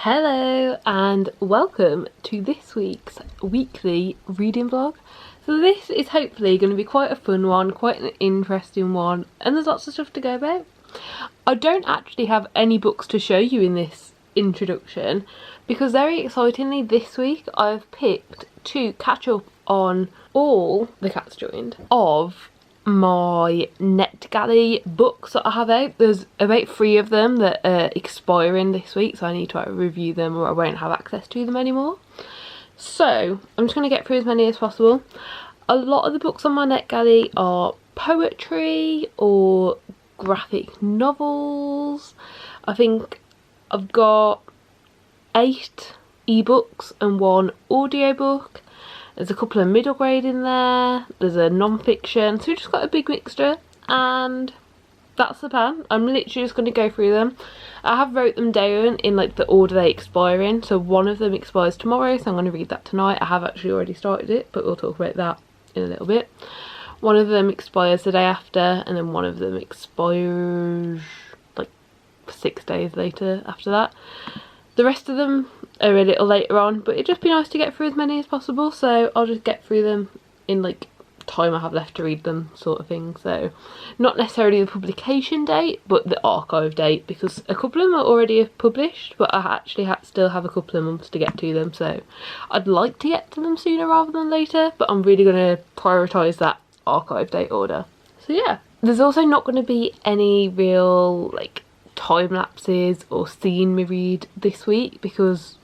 Hello and welcome to this week's weekly reading vlog. So this is hopefully going to be quite a fun one, quite an interesting one, and there's lots of stuff to go about. I don't actually have any books to show you in this introduction because very excitingly this week I've picked to catch up on all, the cat's joined, of my NetGalley books that I have out. There's about 3 of them that are expiring this week, so I need to review them or I won't have access to them anymore. So I'm just going to get through as many as possible. A lot of the books on my NetGalley are poetry or graphic novels. I think I've got 8 ebooks and 1 audiobook. There's a couple of middle grade in there, there's a non-fiction, so we've just got a big mixture, and that's the plan. I'm literally just going to go through them. I have wrote them down in like the order they expire in, so one of them expires tomorrow, so I'm going to read that tonight. I have actually already started it, but we'll talk about that in a little bit. One of them expires the day after, and then one of them expires like 6 days later after that. The rest of them are a little later on, but it'd just be nice to get through as many as possible, so I'll just get through them in like time I have left to read them, sort of thing. So not necessarily the publication date, but the archive date, because a couple of them are already published, but I actually still have a couple of months to get to them, so I'd like to get to them sooner rather than later, but I'm really going to prioritise that archive date order. So yeah, there's also not going to be any real like time lapses or seeing me read this week because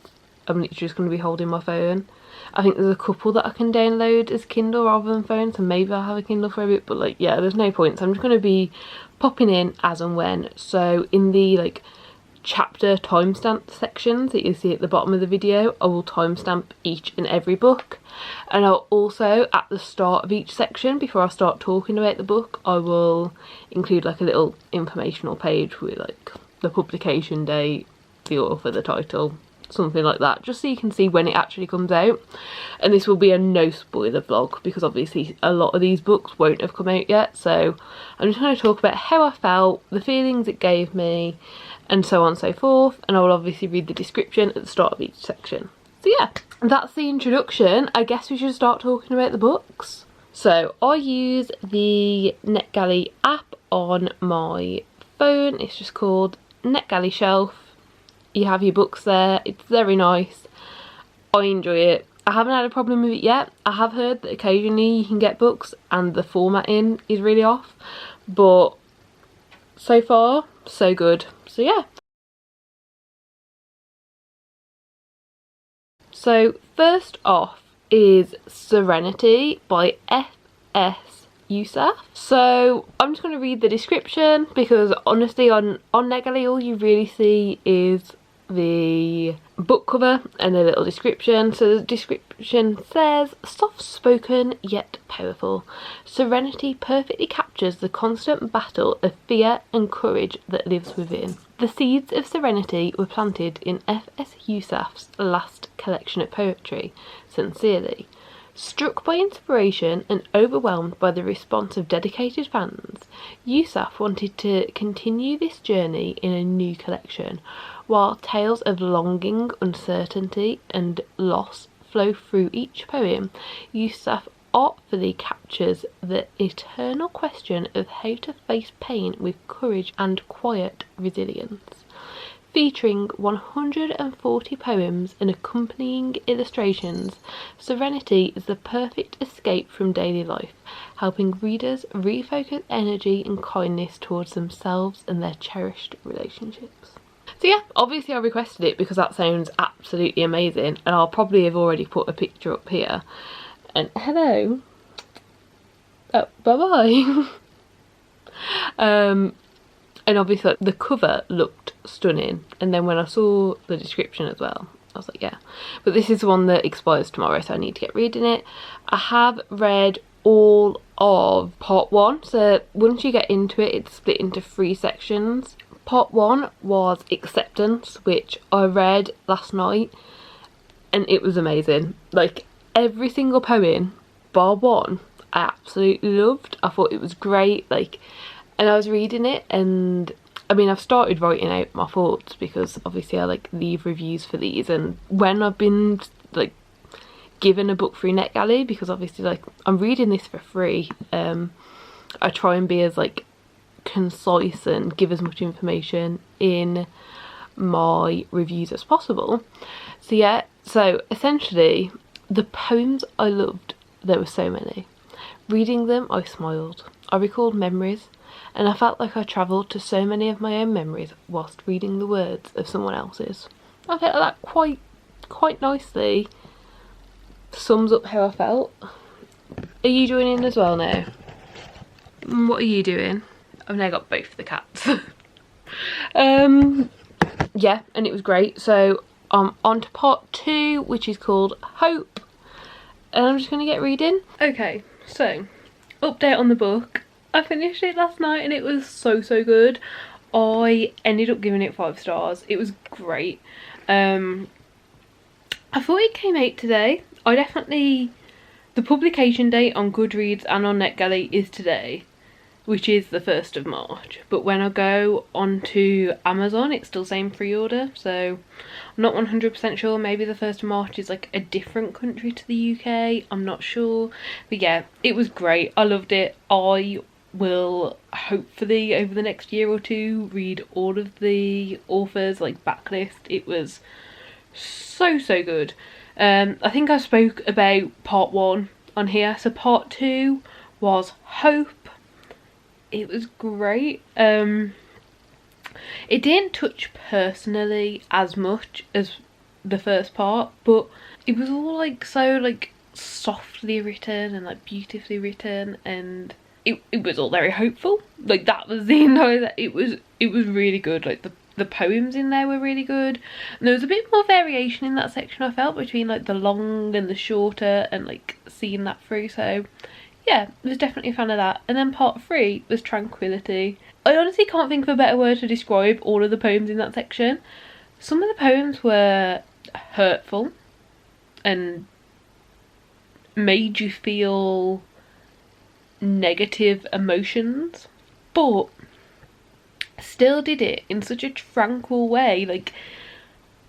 I'm literally just going to be holding my phone. I think there's a couple that I can download as Kindle rather than phone, so maybe I'll have a Kindle for a bit, but like yeah, there's no point, so I'm just going to be popping in as and when. So in the like chapter timestamp sections that you see at the bottom of the video, I will timestamp each and every book, and I'll also at the start of each section, before I start talking about the book, I will include like a little informational page with like the publication date, the author, the title, something like that, just so you can see when it actually comes out. And this will be a no spoiler vlog because obviously a lot of these books won't have come out yet, so I'm just going to talk about how I felt, the feelings it gave me, and so on and so forth, and I will obviously read the description at the start of each section. So yeah, that's the introduction. I guess we should start talking about the books. So I use the NetGalley app on my phone. It's just called NetGalley Shelf. You have your books there. It's very nice. I enjoy it. I haven't had a problem with it yet. I have heard that occasionally you can get books and the formatting is really off, but so far so good. So yeah. So first off is Serenity by F.S. Youssef. So I'm just going to read the description because honestly on NetGalley all you really see is the book cover and a little description. So the description says, soft spoken yet powerful, Serenity perfectly captures the constant battle of fear and courage that lives within. The seeds of serenity were planted in F.S. Youssef's last collection of poetry, Sincerely. Struck by inspiration and overwhelmed by the response of dedicated fans, Youssef wanted to continue this journey in a new collection, while tales of longing, uncertainty and loss flow through each poem. Youssef artfully captures the eternal question of how to face pain with courage and quiet resilience. Featuring 140 poems and accompanying illustrations, Serenity is the perfect escape from daily life, helping readers refocus energy and kindness towards themselves and their cherished relationships. So yeah, obviously I requested it because that sounds absolutely amazing, and I'll probably have already put a picture up here. And hello. Oh, bye-bye. And obviously the cover looked stunning, and then when I saw the description as well I was like yeah, but this is the one that expires tomorrow, so I need to get reading it. I have read all of part 1, so once you get into it it's split into 3 sections. Part 1 was Acceptance, which I read last night and it was amazing. Like every single poem bar 1 I absolutely loved. I thought it was great, like, and I was reading it and I mean, I've started writing out my thoughts because obviously I like leave reviews for these, and when I've been like given a book through NetGalley, because obviously like I'm reading this for free, I try and be as like concise and give as much information in my reviews as possible. So yeah, so essentially the poems I loved, there were so many. Reading them I smiled, I recalled memories, and I felt like I travelled to so many of my own memories whilst reading the words of someone else's. I felt like that quite nicely sums up how I felt. Are you joining as well now? What are you doing? I've now got both the cats. Yeah, and it was great. So I'm on to part 2, which is called Hope, and I'm just going to get reading. Okay, so update on the book. I finished it last night and it was so good. I ended up giving it 5 stars. It was great. I thought it came out today. The publication date on Goodreads and on NetGalley is today, which is the 1st of March, but when I go onto Amazon it's still saying pre-order, so I'm not 100% sure. Maybe the 1st of March is like a different country to the UK, I'm not sure. But yeah, it was great. I loved it. I will hopefully over the next year or 2 read all of the authors like backlist. It was so good. I think I spoke about part 1 on here, so part 2 was Hope. It was great. It didn't touch personally as much as the first part, but it was all like so like softly written and like beautifully written, and it was all very hopeful. Like that was the entire, it was really good. Like the poems in there were really good, and there was a bit more variation in that section I felt between like the long and the shorter, and like seeing that through. So yeah, I was definitely a fan of that. And then part 3 was Tranquility. I honestly can't think of a better word to describe all of the poems in that section. Some of the poems were hurtful and made you feel negative emotions, but still did it in such a tranquil way. Like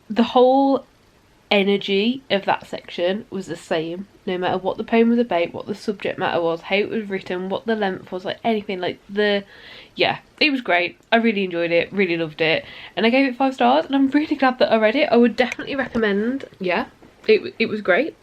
the whole energy of that section was the same no matter what the poem was about, what the subject matter was, how it was written, what the length was, like anything. Like yeah, it was great. I really enjoyed it, really loved it, and I gave it 5 stars, and I'm really glad that I read it. I would definitely recommend. Yeah, it was great.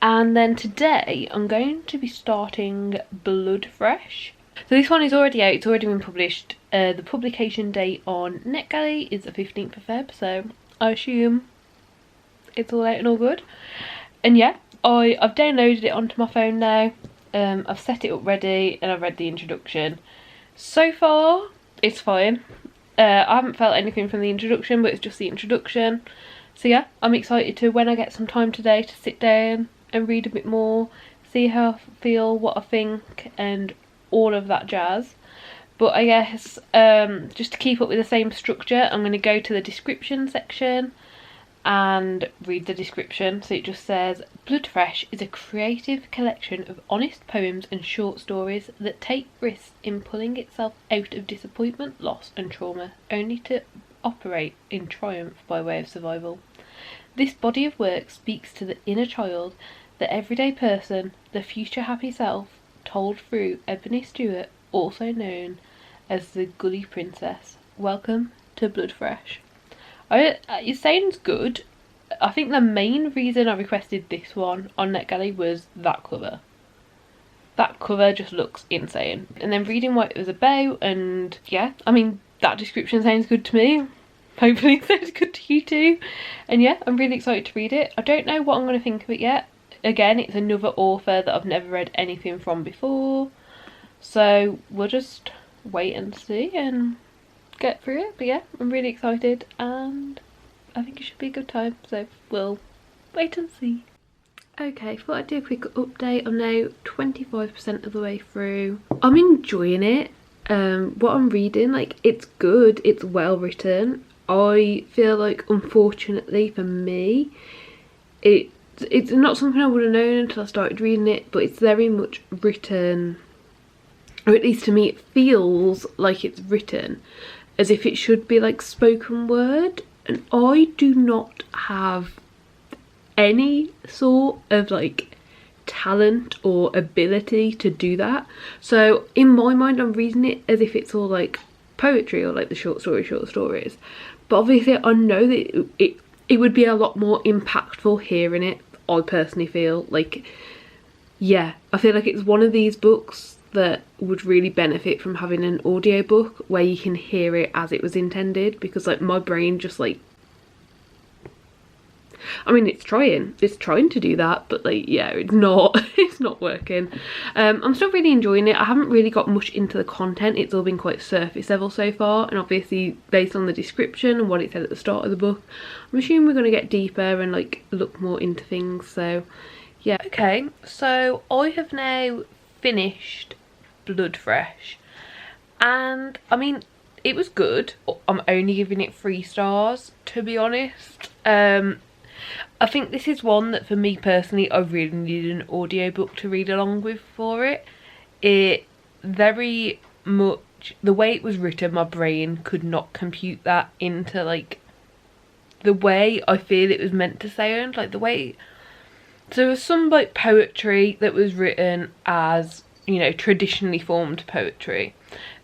And then today I'm going to be starting BloodFresh. So this one is already out, it's already been published. The publication date on NetGalley is the 15th of Feb, so I assume it's all out and all good. And yeah, I've downloaded it onto my phone now. I've set it up ready, and I've read the introduction. So far, it's fine. I haven't felt anything from the introduction, but it's just the introduction. So yeah, I'm excited to, when I get some time today, to sit down and read a bit more, see how I feel, what I think, and all of that jazz. But I guess just to keep up with the same structure, I'm going to go to the description section and read the description. So it just says, BloodFresh is a creative collection of honest poems and short stories that take risks in pulling itself out of disappointment, loss and trauma, only to operate in triumph by way of survival. This body of work speaks to the inner child, the everyday person, the future happy self, told through Ebony Stewart, also known as the Gully Princess. Welcome to BloodFresh. It sounds good. I think the main reason I requested this one on NetGalley was that cover. That cover just looks insane. And then reading what it was about, and yeah, I mean, that description sounds good to me. Hopefully it sounds good to you too. And yeah, I'm really excited to read it. I don't know what I'm going to think of it yet. Again, it's another author that I've never read anything from before, so we'll just wait and see and get through it. But yeah, I'm really excited, and I think it should be a good time, so we'll wait and see. Okay, thought I'd do a quick update. I'm now 25% of the way through. I'm enjoying it. What I'm reading, like, it's good, it's well written. I feel like, unfortunately for me, it's not something I would have known until I started reading it, but it's very much written or at least to me it feels like it's written as if it should be like spoken word, and I do not have any sort of like talent or ability to do that. So in my mind I'm reading it as if it's all like poetry or like the short stories, but obviously I know that it would be a lot more impactful hearing it. I personally feel like, yeah, I feel like it's one of these books that would really benefit from having an audiobook where you can hear it as it was intended, because like my brain just like, I mean it's trying to do that, but like yeah, it's not it's not working. I'm still really enjoying it. I haven't really got much into the content, it's all been quite surface level so far, and obviously based on the description and what it said at the start of the book, I'm assuming we're going to get deeper and like look more into things. So yeah. Okay, so I have now finished BloodFresh, and I mean it was good. I'm only giving it 3 stars, to be honest. I think this is one that for me personally I really needed an audiobook to read along with for it. It very much, the way it was written, my brain could not compute that into like the way I feel it was meant to sound, like the way. So there was some like poetry that was written as, you know, traditionally formed poetry.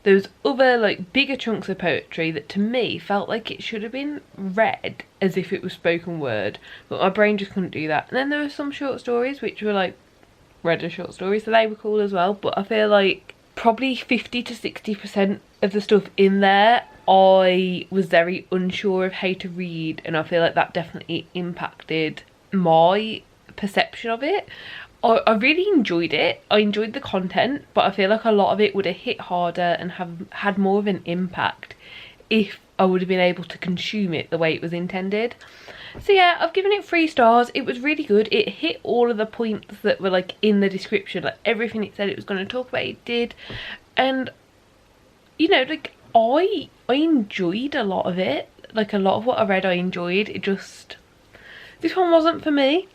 There was other like bigger chunks of poetry that to me felt like it should have been read as if it was spoken word, but my brain just couldn't do that. And then there were some short stories which were like read as short stories, so they were cool as well, but I feel like probably 50 to 60% of the stuff in there I was very unsure of how to read, and I feel like that definitely impacted my perception of it. I really enjoyed it. I enjoyed the content, but I feel like a lot of it would have hit harder and have had more of an impact if I would have been able to consume it the way it was intended. So yeah, I've given it 3 stars. It was really good. It hit all of the points that were like in the description, like everything it said it was going to talk about, it did. And you know, like I enjoyed a lot of it. Like a lot of what I read I enjoyed. It just, this one wasn't for me.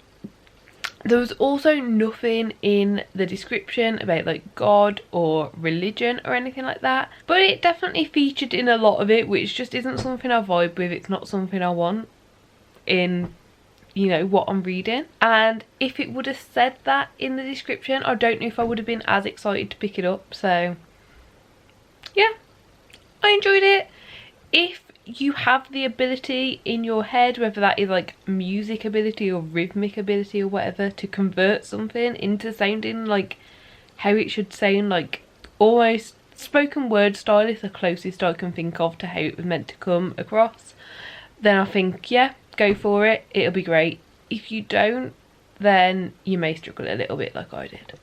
There was also nothing in the description about like God or religion or anything like that, but it definitely featured in a lot of it, which just isn't something I vibe with. It's not something I want in, you know, what I'm reading. And if it would have said that in the description, I don't know if I would have been as excited to pick it up. So yeah, I enjoyed it. If you have the ability in your head, whether that is like music ability or rhythmic ability or whatever, to convert something into sounding like how it should sound, like almost spoken word style is the closest I can think of to how it was meant to come across, then I think yeah, go for it, it'll be great. If you don't, then you may struggle a little bit like I did.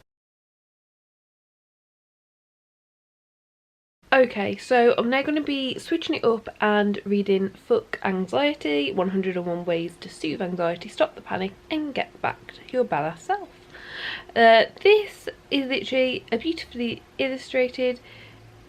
Okay, so I'm now going to be switching it up and reading Fuck Anxiety, 101 Ways to Soothe Anxiety, Stop the Panic and Get Back to Your Badass Self. This is literally a beautifully illustrated,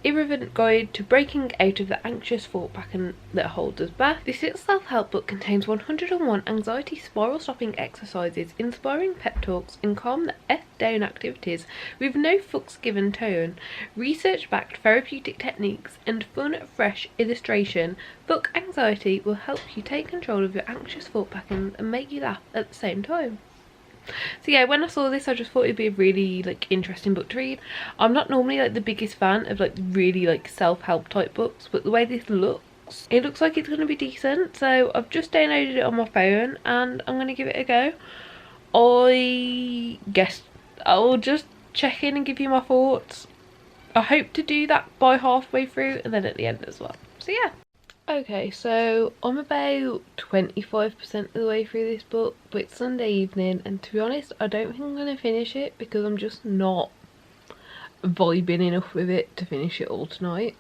irreverent guide to breaking out of the anxious thought pattern that holds us back. This little self-help book contains 101 anxiety spiral stopping exercises, inspiring pep talks and calm the F down activities with no fucks given tone, research-backed therapeutic techniques and fun, fresh illustration. Book Anxiety will help you take control of your anxious thought pattern and make you laugh at the same time. So yeah, when I saw this I just thought it'd be a really like interesting book to read. I'm not normally like the biggest fan of like really like self-help type books, but the way this looks, it looks like it's going to be decent. So I've just downloaded it on my phone and I'm going to give it a go. I guess I'll just check in and give you my thoughts. I hope to do that by halfway through and then at the end as well. So yeah. Okay, so I'm about 25% of the way through this book, but it's Sunday evening and to be honest I don't think I'm going to finish it because I'm just not vibing enough with it to finish it all tonight.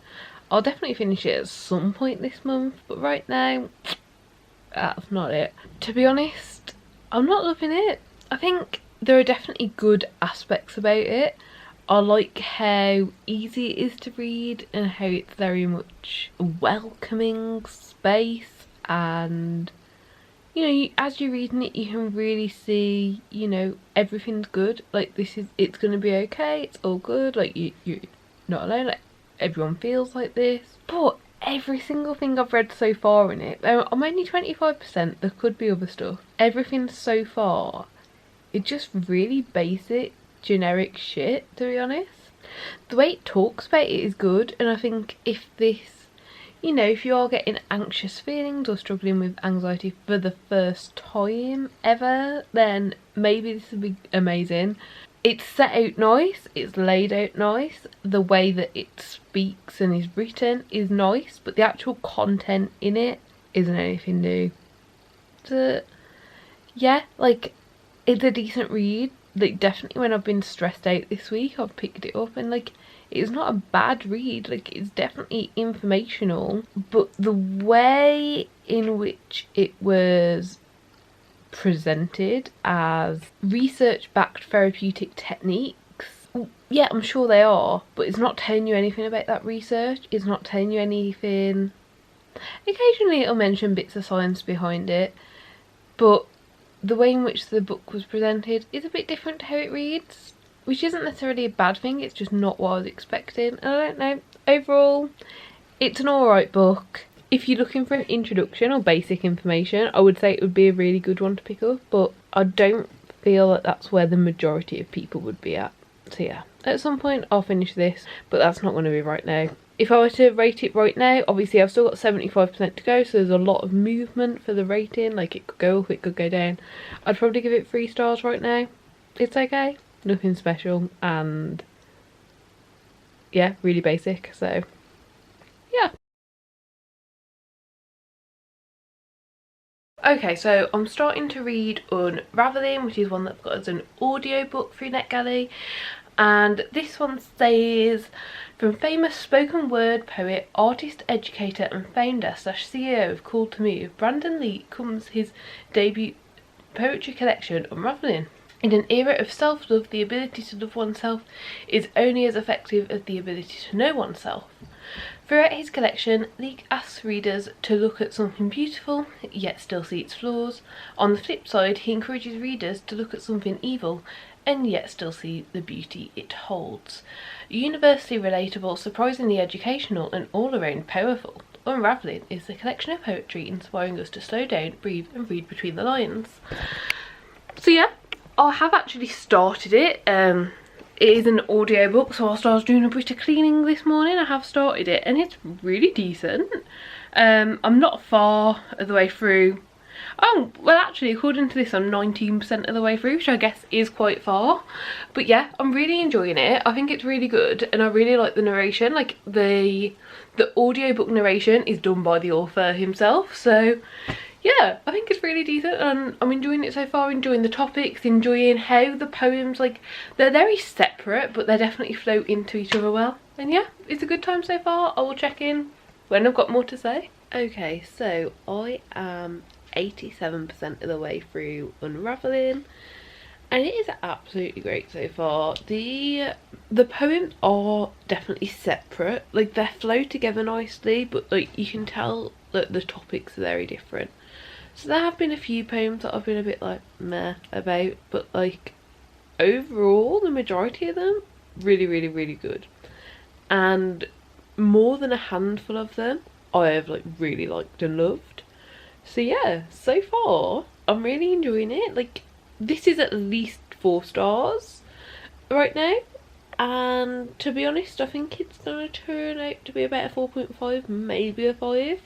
I'll definitely finish it at some point this month, but right now that's not it. To be honest, I'm not loving it. I think there are definitely good aspects about it. I like how easy it is to read and how it's very much a welcoming space, and you know, as you're reading it you can really see, you know, everything's good, like this is, it's gonna be okay, it's all good, like you not alone, like everyone feels like this. But every single thing I've read so far in it, I'm only 25%, there could be other stuff. Everything so far, it's just really basic, generic shit, to be honest. The way it talks about it is good, and I think if this, you know, if you are getting anxious feelings or struggling with anxiety for the first time ever, then maybe this would be amazing. It's set out nice, it's laid out nice, the way that it speaks and is written is nice, but the actual content in it isn't anything new. So, yeah, like, it's a decent read. Like, definitely when I've been stressed out this week, I've picked it up, and like, it's not a bad read. Like, it's definitely informational, but the way in which it was presented as research-backed therapeutic techniques, yeah, I'm sure they are, but it's not telling you anything about that research. It's not telling you anything. Occasionally it'll mention bits of science behind it, but the way in which the book was presented is a bit different to how it reads, which isn't necessarily a bad thing, it's just not what I was expecting. And I don't know, overall, it's an alright book. If you're looking for an introduction or basic information, I would say it would be a really good one to pick up, but I don't feel that that's where the majority of people would be at. So yeah, at some point I'll finish this, but that's not going to be right now. If I were to rate it right now, obviously I've still got 75% to go, so there's a lot of movement for the rating, like it could go up, it could go down. I'd probably give it 3 stars right now. It's okay, nothing special, and yeah, really basic, so yeah. Okay, so I'm starting to read Unraveling, which is one that's got as an audiobook through NetGalley, and this one says, from famous spoken word poet, artist, educator and founder / CEO of Call to Move, Brandon Lee, comes his debut poetry collection Unraveling. In an era of self-love, the ability to love oneself is only as effective as the ability to know oneself. Throughout his collection, Lee asks readers to look at something beautiful, yet still see its flaws. On the flip side, he encourages readers to look at something evil, and yet still see the beauty it holds. Universally relatable, surprisingly educational, and all around powerful, Unraveling is a collection of poetry inspiring us to slow down, breathe, and read between the lines. So yeah, I have actually started it. It is an audiobook, so whilst I was doing a bit of cleaning this morning, I have started it, and it's really decent. I'm not far of the way through. Oh, well actually, according to this, I'm 19% of the way through, which I guess is quite far. But yeah, I'm really enjoying it. I think it's really good, and I really like the narration. Like, the audiobook narration is done by the author himself, so yeah, I think it's really decent, and I'm enjoying it so far, enjoying the topics, enjoying how the poems, like, they're very separate, but they definitely flow into each other well. And yeah, it's a good time so far. I will check in when I've got more to say. Okay, so I am 87% of the way through Unraveling, and it is absolutely great so far. The poems are definitely separate, like they flow together nicely, but like you can tell that the topics are very different. So there have been a few poems that I've been a bit like meh about, but like overall the majority of them really really good, and more than a handful of them I have like really liked and loved. So yeah, so far I'm really enjoying it. Like, this is at least 4 stars right now, and to be honest I think it's gonna turn out to be about a 4.5, maybe a 5.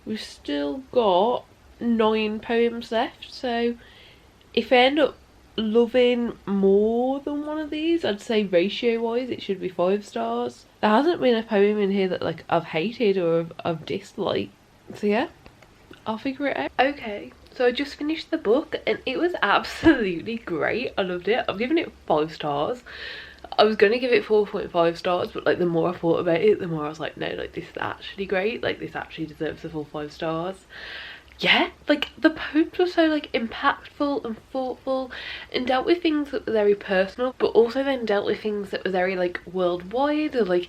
We've still got 9 poems left, so if I end up loving more than one of these, I'd say ratio wise it should be 5 stars. There hasn't been a poem in here that like I've hated or I've disliked, so yeah, I'll figure it out. Okay, so I just finished the book and it was absolutely great. I loved it. I've given it 5 stars. I was going to give it 4.5 stars, but like the more I thought about it, the more I was like, no, like this is actually great. Like, this actually deserves the full 5 stars. Yeah, like the poems were so like impactful and thoughtful, and dealt with things that were very personal, but also then dealt with things that were very like worldwide, or like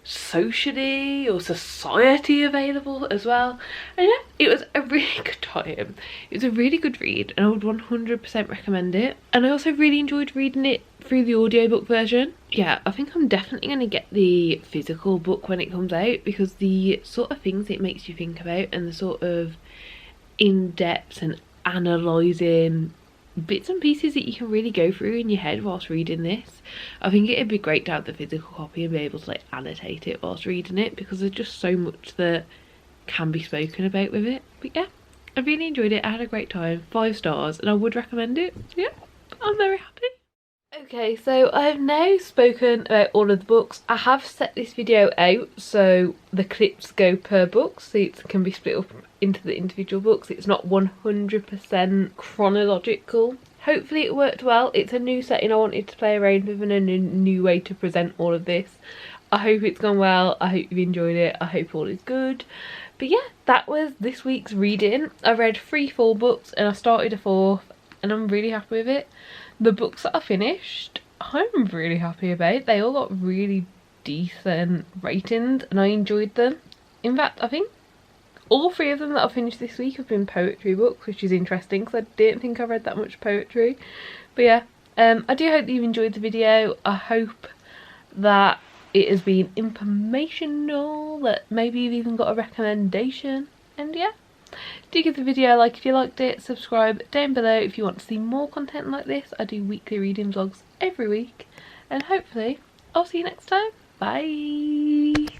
socially or society available as well. And yeah, it was a really good time. It was a really good read and I would 100% recommend it. And I also really enjoyed reading it through the audiobook version. Yeah, I think I'm definitely going to get the physical book when it comes out, because the sort of things it makes you think about and the sort of in-depth and analysing bits and pieces that you can really go through in your head whilst reading this. I think it'd be great to have the physical copy and be able to like annotate it whilst reading it, because there's just so much that can be spoken about with it. But yeah, I really enjoyed it. I had a great time. 5 stars, and I would recommend it. Yeah, I'm very happy. Okay, so I have now spoken about all of the books. I have set this video out so the clips go per book, so it can be split up into the individual books. It's not 100% chronological. Hopefully it worked well. It's a new setting I wanted to play around with and a new way to present all of this. I hope it's gone well. I hope you've enjoyed it. I hope all is good. But yeah, that was this week's reading. I read 3 full books and I started a 4th and I'm really happy with it. The books that I finished, I'm really happy about. They all got really decent ratings and I enjoyed them. In fact, I think all 3 of them that I finished this week have been poetry books, which is interesting because I didn't think I read that much poetry. But yeah, I do hope that you've enjoyed the video. I hope that it has been informational, that maybe you've even got a recommendation. And yeah, do give the video a like if you liked it, subscribe down below if you want to see more content like this. I do weekly reading vlogs every week, and hopefully I'll see you next time. Bye!